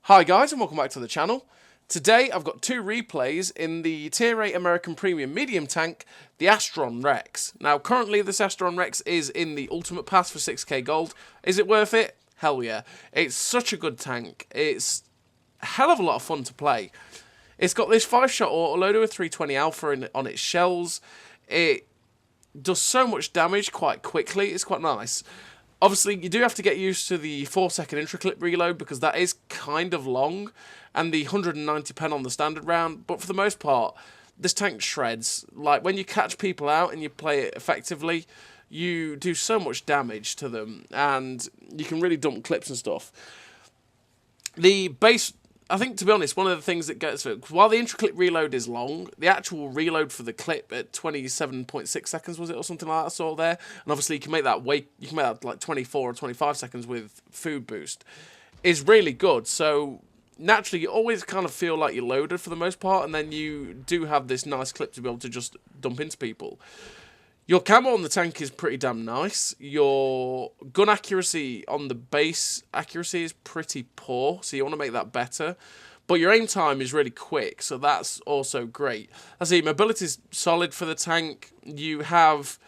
Hi guys and welcome back to the channel. Today I've got two replays in the Tier 8 American Premium Medium Tank, the Astron Rex. Now currently this Astron Rex is in the Ultimate Pass for 6k gold. Is it worth it? Hell yeah. It's such a good tank. It's a hell of a lot of fun to play. It's got this 5-shot autoloader with 320 alpha on its shells. It does so much damage quite quickly. It's quite nice. Obviously, you do have to get used to the 4-second intra-clip reload because that is kind of long, and the 190 pen on the standard round, but for the most part, this tank shreds. Like, when you catch people out and you play it effectively, you do so much damage to them, and you can really dump clips and stuff. The base... I think, to be honest, one of the things that gets it, while the intra-clip reload is long, the actual reload for the clip at 27.6 seconds, was it, or something like that, I saw there, and obviously you can make that like 24 or 25 seconds with food boost, is really good. So naturally, you always kind of feel like you're loaded for the most part, and then you do have this nice clip to be able to just dump into people. Your camo on the tank is pretty damn nice. Your gun accuracy on the base accuracy is pretty poor, so you want to make that better. But your aim time is really quick, so that's also great. I see, mobility is solid for the tank. You haven't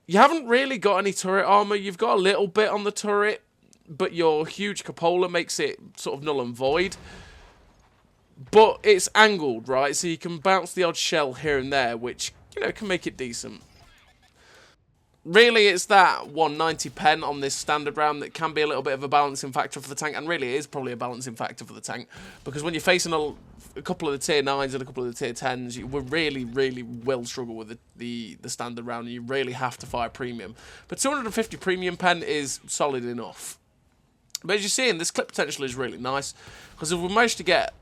really got any turret armor. You've got a little bit on the turret, but your huge cupola makes it sort of null and void. But it's angled, right? So you can bounce the odd shell here and there, which, you know, can make it decent. Really, it's that 190 pen on this standard round that can be a little bit of a balancing factor for the tank, and really it is probably a balancing factor for the tank, because when you're facing a couple of the tier 9s and a couple of the tier 10s, you will really will struggle with the standard round, and you really have to fire premium. But 250 premium pen is solid enough. But as you're seeing, this clip potential is really nice, because if we manage to get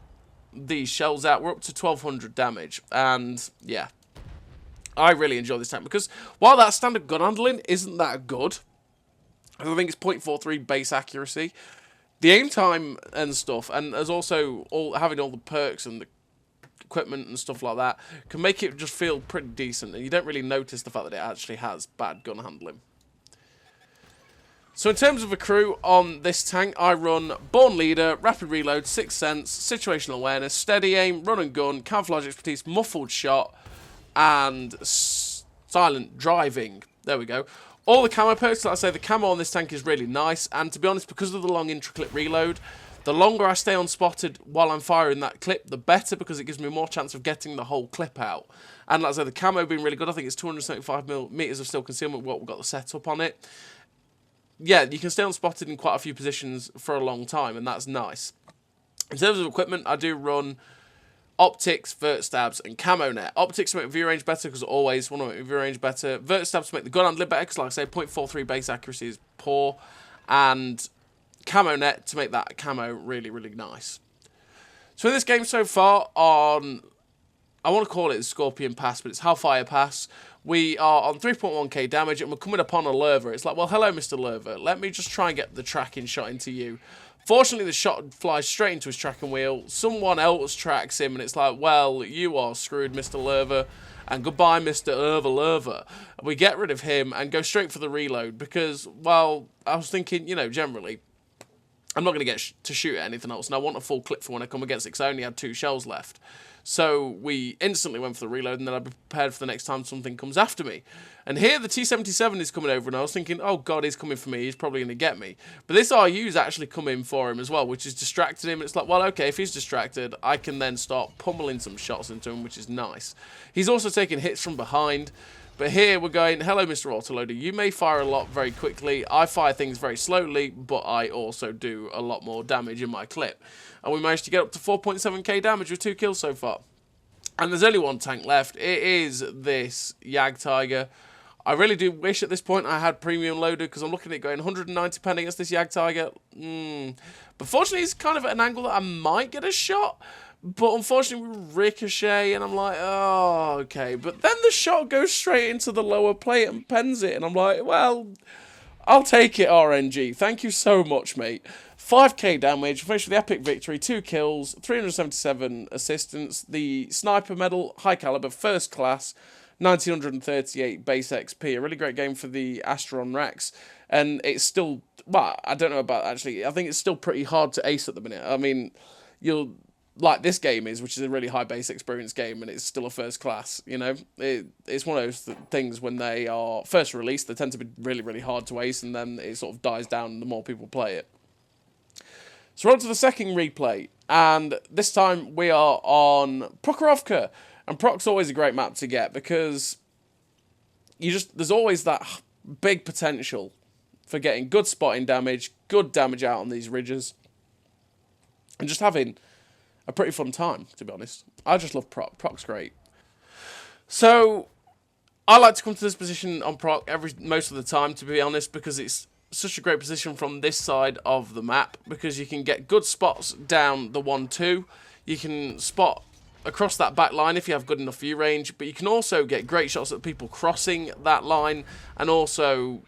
these shells out, we're up to 1200 damage, and yeah, I really enjoy this tank because while that standard gun handling isn't that good, I think it's 0.43 base accuracy, the aim time and stuff, and as also having all the perks and the equipment and stuff like that, can make it just feel pretty decent, and you don't really notice the fact that it actually has bad gun handling. So in terms of a crew on this tank, I run Born Leader, Rapid Reload, Sixth Sense, Situational Awareness, Steady Aim, Run and Gun, Camouflage Expertise, Muffled Shot, and silent driving. There we go. All the camo perks, like I say, the camo on this tank is really nice, and to be honest, because of the long intra-clip reload, the longer I stay unspotted while I'm firing that clip, the better, because it gives me more chance of getting the whole clip out. And like I say, the camo being really good. I think it's 275 meters of still concealment, what we've got the setup on it. Yeah, you can stay unspotted in quite a few positions for a long time, and that's nice. In terms of equipment, I do run Optics, Vert Stabs, and Camo Net. Optics to make view range better, because I always want to make view range better. Vert Stabs to make the gun handling better, because like I say, 0.43 base accuracy is poor. And Camo Net to make that camo really nice. So in this game so far on, I want to call it the Scorpion Pass, but it's Hellfire Pass, we are on 3.1k damage, and we're coming upon a lurver. It's like, well, hello, Mr. Lurver. Let me just try and get the tracking shot into you. Fortunately, the shot flies straight into his tracking wheel. Someone else tracks him, and it's like, well, you are screwed, Mr. Lurver, and goodbye, Mr. Lurver. We get rid of him and go straight for the reload because, well, I was thinking, you know, generally, I'm not going to get to shoot at anything else, and I want a full clip for when I come against it because I only had 2 shells left. So we instantly went for the reload, and then I'd be prepared for the next time something comes after me. And here the T-77 is coming over, and I was thinking, oh god, he's coming for me, he's probably going to get me. But this RU's actually come in for him as well, which has distracted him. It's like, well, okay, if he's distracted, I can then start pummeling some shots into him, which is nice. He's also taking hits from behind. But here we're going, hello, Mr. Autoloader. You may fire a lot very quickly. I fire things very slowly, but I also do a lot more damage in my clip. And we managed to get up to 4.7k damage with 2 kills so far. And there's only one tank left. It is this Jagdtiger. I really do wish at this point I had premium loaded, because I'm looking at going 190 pen against this Jagdtiger. But fortunately, it's kind of at an angle that I might get a shot. But unfortunately, we ricochet, and I'm like, oh, okay. But then the shot goes straight into the lower plate and pens it, and I'm like, well, I'll take it, RNG. Thank you so much, mate. 5k damage, finished with the epic victory, 2 kills, 377 assistance, the sniper medal, high caliber, first class, 1938 base XP. A really great game for the Astron Rex. And it's still, well, I don't know about actually, I think it's still pretty hard to ace at the minute. I mean, you'll, like this game is, which is a really high base experience game, and it's still a first class, you know? It's one of those things when they are first released, they tend to be really, really hard to ace, and then it sort of dies down the more people play it. So we're on to the second replay, and this time we are on Prokhorovka. And Prok's always a great map to get, because there's always that big potential for getting good spotting damage, good damage out on these ridges, and just having a pretty fun time, to be honest. I just love Prok. Prok's great. So, I like to come to this position on Prok most of the time, to be honest, because it's such a great position from this side of the map, because you can get good spots down the 1-2. You can spot across that back line if you have good enough view range, but you can also get great shots at people crossing that line, and also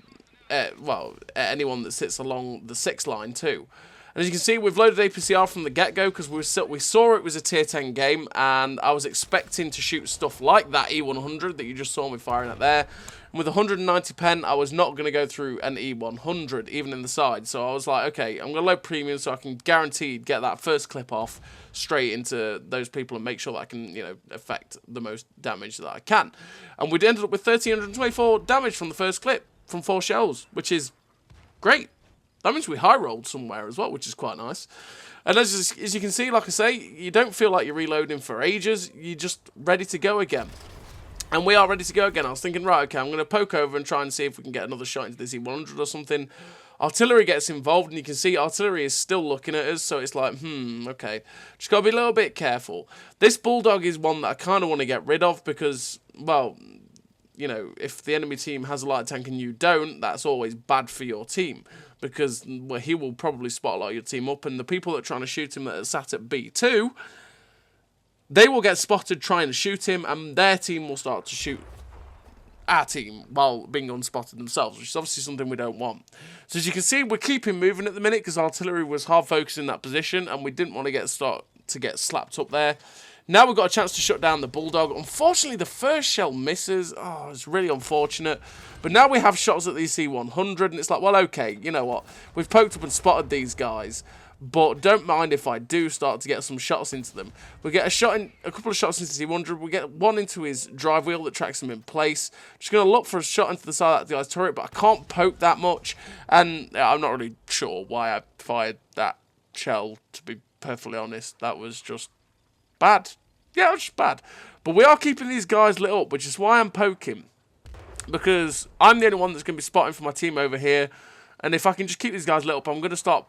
anyone that sits along the 6 line too. And as you can see, we've loaded APCR from the get-go, because we saw it was a tier 10 game, and I was expecting to shoot stuff like that E100 that you just saw me firing at there. And with 190 pen, I was not going to go through an E100, even in the side. So I was like, okay, I'm going to load premium so I can guaranteed get that first clip off straight into those people and make sure that I can, you know, affect the most damage that I can. And we ended up with 1,324 damage from the first clip, from 4 shells, which is great. That means we high rolled somewhere as well, which is quite nice. And as you can see, like I say, you don't feel like you're reloading for ages. You're just ready to go again. And we are ready to go again. I was thinking, right, okay, I'm going to poke over and try and see if we can get another shot into this E100 or something. Artillery gets involved, and you can see artillery is still looking at us, so it's like, okay. Just got to be a little bit careful. This Bulldog is one that I kind of want to get rid of because, well, you know, if the enemy team has a light tank and you don't, that's always bad for your team, because he will probably spot a lot of your team up, and the people that are trying to shoot him that are sat at B2, they will get spotted trying to shoot him, and their team will start to shoot our team while being unspotted themselves, which is obviously something we don't want. So as you can see, we're keeping moving at the minute because artillery was hard focused in that position, and we didn't want to get slapped up there. Now we've got a chance to shut down the Bulldog. Unfortunately, the first shell misses. Oh, it's really unfortunate. But now we have shots at the C100, and it's like, well, okay, you know what? We've poked up and spotted these guys, but don't mind if I do start to get some shots into them. We get a couple of shots into C100. We get one into his drive wheel that tracks him in place. Just going to look for a shot into the side of that guy's turret, but I can't poke that much. And I'm not really sure why I fired that shell, to be perfectly honest. That was just bad. Yeah, it was just bad. But we are keeping these guys lit up, which is why I'm poking. Because I'm the only one that's going to be spotting for my team over here. And if I can just keep these guys lit up, I'm going to start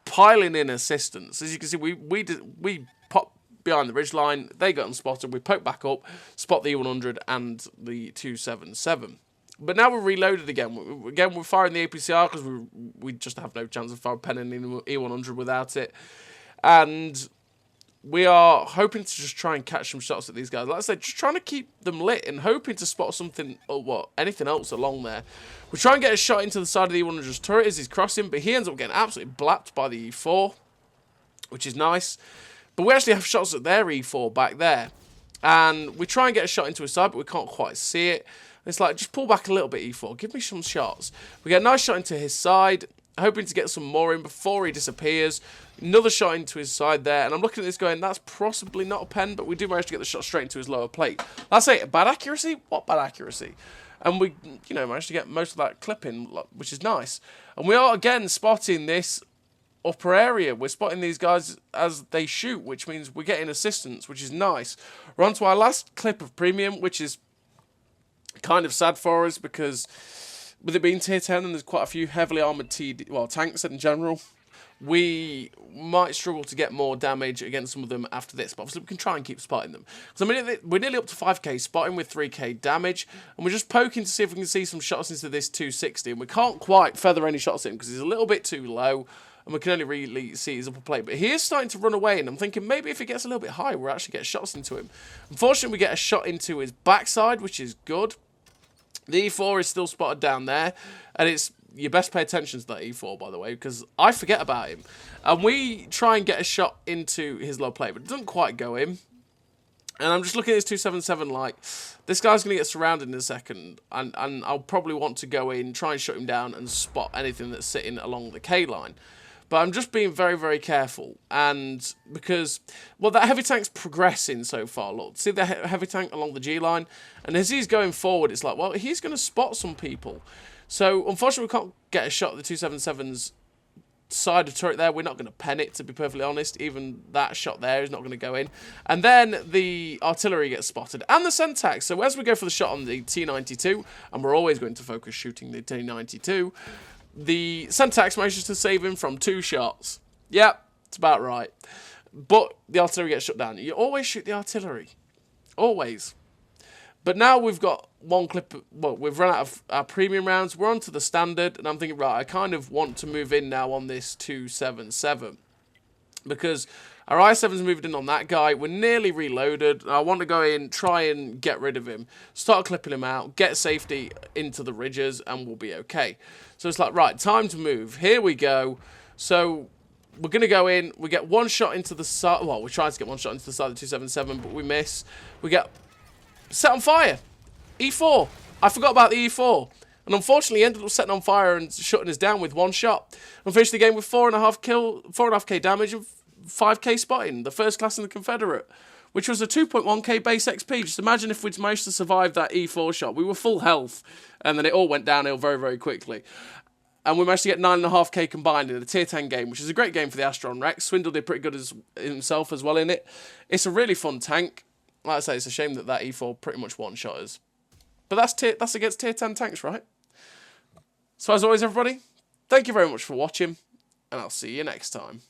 piling in assistance. As you can see, we pop behind the ridge line. They got unspotted. We poke back up, spot the E100 and the 277. But now we're reloaded again. Again, we're firing the APCR because we just have no chance of penning the E100 without it. And we are hoping to just try and catch some shots at these guys. Like I said, just trying to keep them lit and hoping to spot something or anything else along there. We try and get a shot into the side of the E100's turret as he's crossing, but he ends up getting absolutely blapped by the E4, which is nice. But we actually have shots at their E4 back there. And we try and get a shot into his side, but we can't quite see it. It's like, just pull back a little bit, E4. Give me some shots. We get a nice shot into his side, hoping to get some more in before he disappears. Another shot into his side there, and I'm looking at this going, that's possibly not a pen, but we do manage to get the shot straight into his lower plate. That's it. Bad accuracy? What bad accuracy? And we, you know, managed to get most of that clip in, which is nice. And we are, again, spotting this upper area. We're spotting these guys as they shoot, which means we're getting assistance, which is nice. We're on to our last clip of premium, which is kind of sad for us, because with it being tier 10 and there's quite a few heavily armoured tanks in general, we might struggle to get more damage against some of them after this, but obviously we can try and keep spotting them. So I mean, we're nearly up to 5k spotting with 3k damage, and we're just poking to see if we can see some shots into this 260, and we can't quite feather any shots in because he's a little bit too low, and we can only really see his upper plate. But he is starting to run away, and I'm thinking maybe if he gets a little bit high, we'll actually get shots into him. Unfortunately, we get a shot into his backside, which is good. The E4 is still spotted down there, and it's you best pay attention to that E4, by the way, because I forget about him. And we try and get a shot into his low plate, but it doesn't quite go in. And I'm just looking at this 277 like, this guy's going to get surrounded in a second, and I'll probably want to go in, try and shut him down, and spot anything that's sitting along the K line. But I'm just being very, very careful, and because, well, that heavy tank's progressing so far. Look, see the heavy tank along the G line? And as he's going forward, it's like, well, he's going to spot some people. So, unfortunately, we can't get a shot at the 277's side of turret there. We're not going to pen it, to be perfectly honest. Even that shot there is not going to go in. And then the artillery gets spotted, and the Centax. So as we go for the shot on the T92, and we're always going to focus shooting the T92, the Centax manages to save him from 2 shots. Yep, it's about right. But the artillery gets shut down. You always shoot the artillery. Always. But now we've got one clip, well, we've run out of our premium rounds, we're on to the standard, and I'm thinking, right, I kind of want to move in now on this 277. Because our I7's moved in on that guy, we're nearly reloaded, and I want to go in, try and get rid of him, start clipping him out, get safety into the ridges, and we'll be okay. So it's like, right, time to move, here we go. So we're going to go in, we get one shot into the side, well, we're trying to get one shot into the side of the 277, but we miss. We get set on fire. E4. I forgot about the E4. And unfortunately, he ended up setting on fire and shutting us down with 1 shot. And finished the game with 4.5k damage and 5k spotting. The first class in the Confederate. Which was a 2.1k base XP. Just imagine if we'd managed to survive that E4 shot. We were full health. And then it all went downhill very, very quickly. And we managed to get 9.5k combined in a tier 10 game, which is a great game for the Astron Rex. Swindle did pretty good himself as well in it. It's a really fun tank. Like I say, it's a shame that that E4 pretty much one-shot us. But that's against tier 10 tanks, right? So as always, everybody, thank you very much for watching, and I'll see you next time.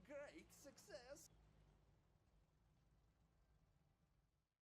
Great success.